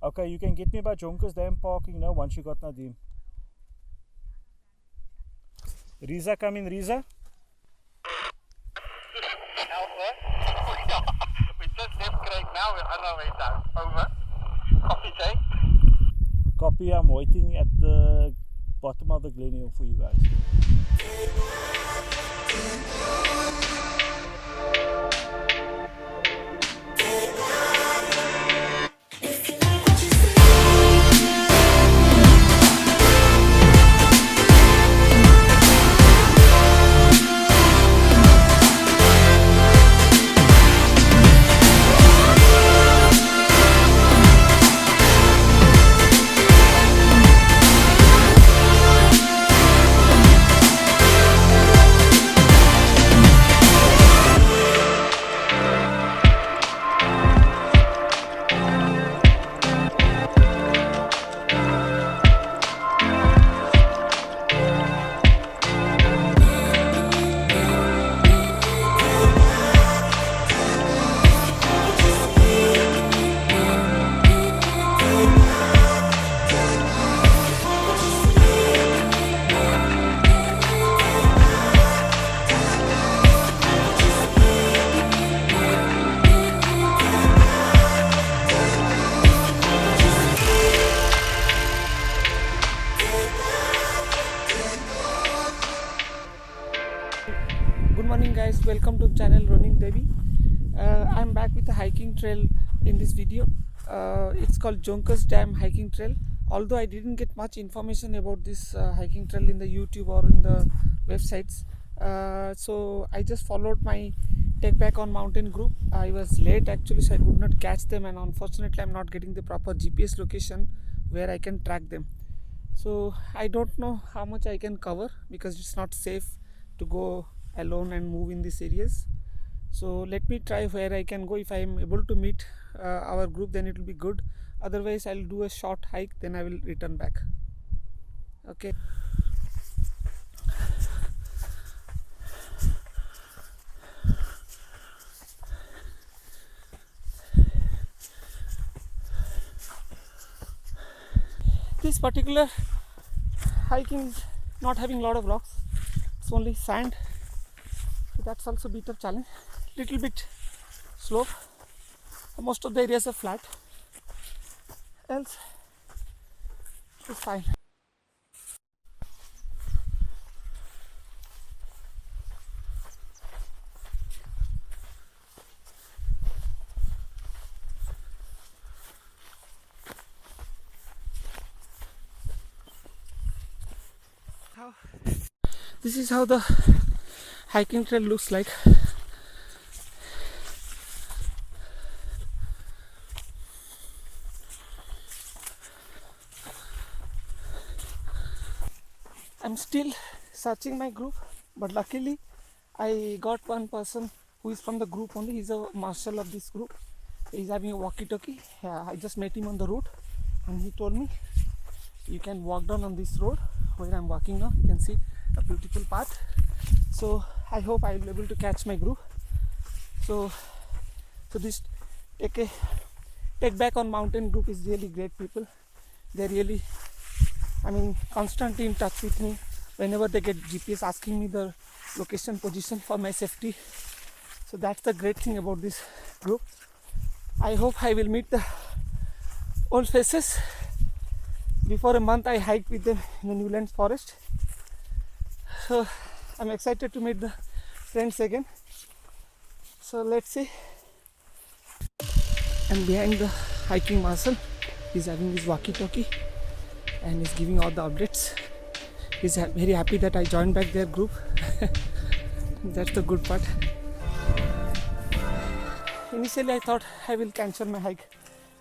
Okay, you can get me by Jonkersdam parking now once you got Nadim. Riza, come in, Riza. We just left Craig now, we're on our way down. Over. Copy, Jay. Copy, I'm waiting at the bottom of the Glengairn for you guys. Good morning guys, welcome to channel Running Devi. I'm back with a hiking trail in this video. It's called Jonkersdam hiking trail. Although I didn't get much information about this hiking trail in the YouTube or in the websites, so I just followed my Take Back on Mountain group. I was late actually, so I could not catch them, and unfortunately I'm not getting the proper GPS location where I can track them. So I don't know how much I can cover because it's not safe to go alone and move in these areas. So let me try where I can go. If I am able to meet our group, then it will be good. Otherwise I'll do a short hike, then I will return back. Okay. This particular hiking is not having a lot of rocks. It's only sand. So that's also a bit of challenge. Little bit slope. Most of the areas are flat. Else it's fine. This is how the hiking trail looks like. I'm still searching my group, but luckily I got one person who is from the group only. He's a marshal of this group. He's having a walkie-talkie. I just met him on the road and he told me you can walk down on this road where I'm walking now. You can see a beautiful path. So I hope I will be able to catch my group. So this Take Back on Mountain group is really great people. They're really, constantly in touch with me. Whenever they get GPS asking me the location position for my safety. So that's the great thing about this group. I hope I will meet the old faces. Before a month I hiked with them in the Newlands forest. So I'm excited to meet the friends again. So let's see. And behind the hiking marshal, he's having his walkie-talkie and he's giving all the updates. He's very happy that I joined back their group. That's the good part. Initially I thought I will cancel my hike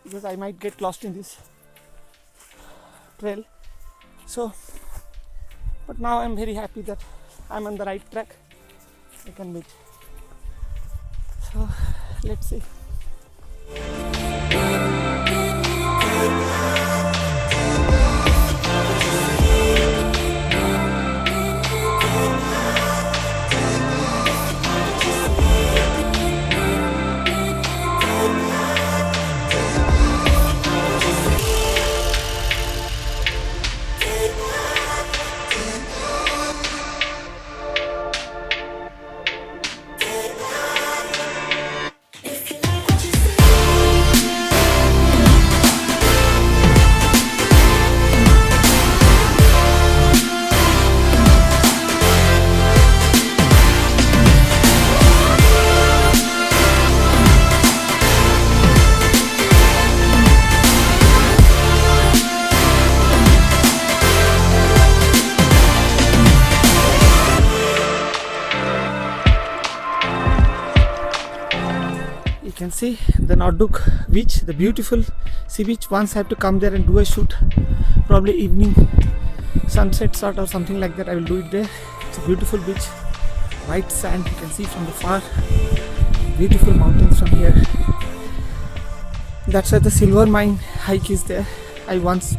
because I might get lost in this trail. But now I'm very happy that I'm on the right track. I can meet. So let's see. can see the Norduk beach, the beautiful sea beach. Once I have to come there and do a shoot, probably evening sunset shot or something like that. I will do it there. It's a beautiful beach, white sand you can see from the far, beautiful mountains from here. That's why the silver mine hike is there. I once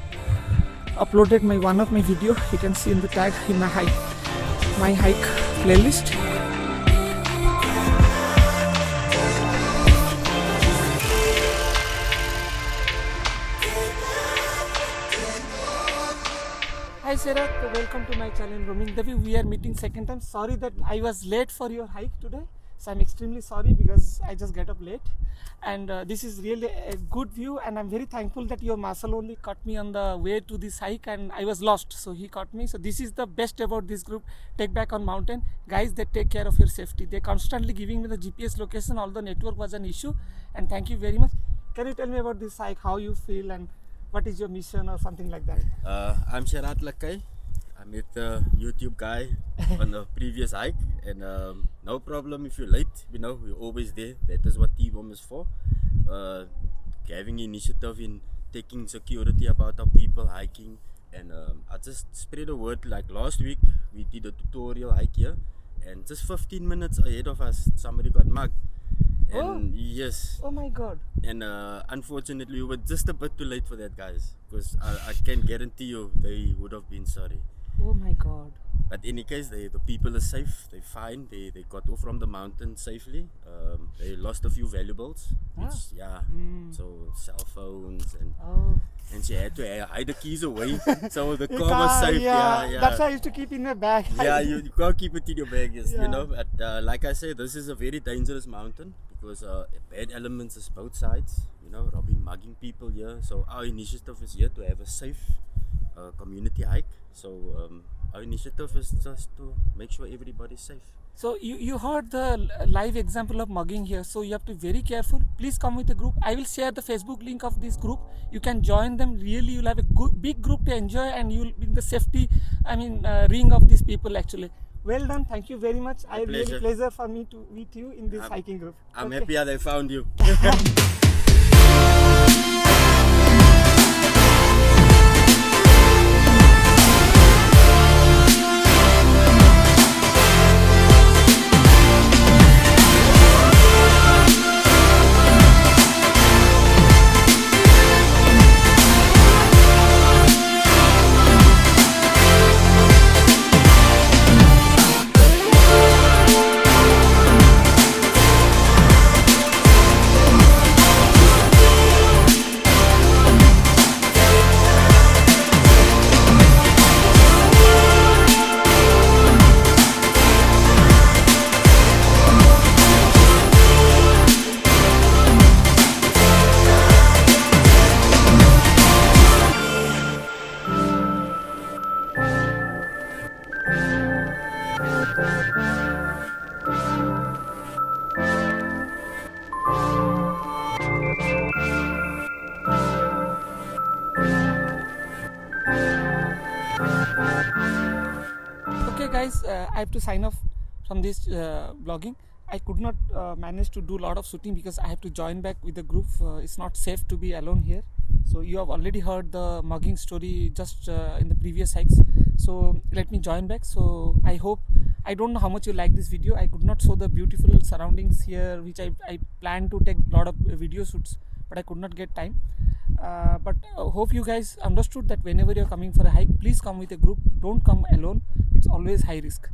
uploaded one of my video, you can see in the tag in my hike playlist. Hi Sarah, welcome to my channel Roaming Devi. We are meeting second time. Sorry that I was late for your hike today. So I'm extremely sorry because I just get up late. And this is really a good view, and I'm very thankful that your marshal only caught me on the way to this hike and I was lost. So he caught me. So this is the best about this group, Take Back on Mountain. Guys, they take care of your safety. They're constantly giving me the GPS location, although network was an issue. And thank you very much. Can you tell me about this hike, how you feel and what is your mission or something like that? I'm Sharat Lakai. I met the YouTube guy on the previous hike, and no problem if you're late. You know, we're always there. That is what T-Bomb is for. Having initiative in taking security about our people hiking, and I just spread the word. Like last week, we did a tutorial hike here, and just 15 minutes ahead of us, somebody got mugged. And yes. Oh my god. And unfortunately, we were just a bit too late for that, guys. Because I can guarantee you, they would have been sorry. Oh my god. But in any case, the people are safe. They're fine. They got off from the mountain safely. They lost a few valuables. Which, so cell phones and she had to hide the keys away. So the car was safe. Yeah. That's why I used to keep in my bag. Yeah, you can't keep it in your bag, you know. But like I said, this is a very dangerous mountain because bad elements is both sides. You know, robbing, mugging people here. So our initiative is here to have a safe community hike. So our initiative is just to make sure everybody's safe. So you heard the live example of mugging here, so you have to be very careful. Please come with a group. I will share the Facebook link of this group. You can join them. Really, you'll have a big group to enjoy, and you'll be in the safety ring of these people actually. Well done, thank you very much. My pleasure. Really pleasure for me to meet you in this hiking group. I'm happy they found you. Okay guys, I have to sign off from this vlogging. I could not manage to do a lot of shooting because I have to join back with the group. It's not safe to be alone here. So you have already heard the mugging story just in the previous hikes. So let me join back. So I hope, I don't know how much you like this video. I could not show the beautiful surroundings here, which I planned to take a lot of video shoots, but I could not get time. But hope you guys understood that whenever you're coming for a hike, please come with a group. Don't come alone. It's always high risk.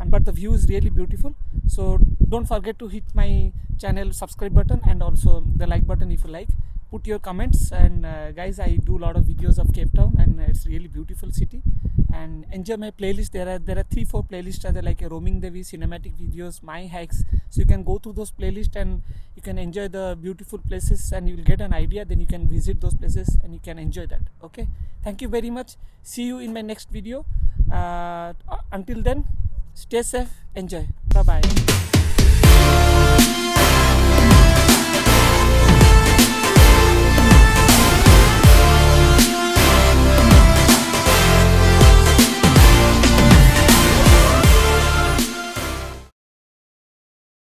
But the view is really beautiful. So don't forget to hit my channel subscribe button and also the like button if you like. Put your comments, and guys, I do a lot of videos of Cape Town, and it's really beautiful city. And enjoy my playlist. There are 3-4 playlists are there, like a Roaming Devi, cinematic videos, my hikes. So you can go through those playlists and you can enjoy the beautiful places, and you will get an idea. Then you can visit those places and you can enjoy that. Okay. Thank you very much. See you in my next video. Until then, stay safe. Enjoy. Bye bye.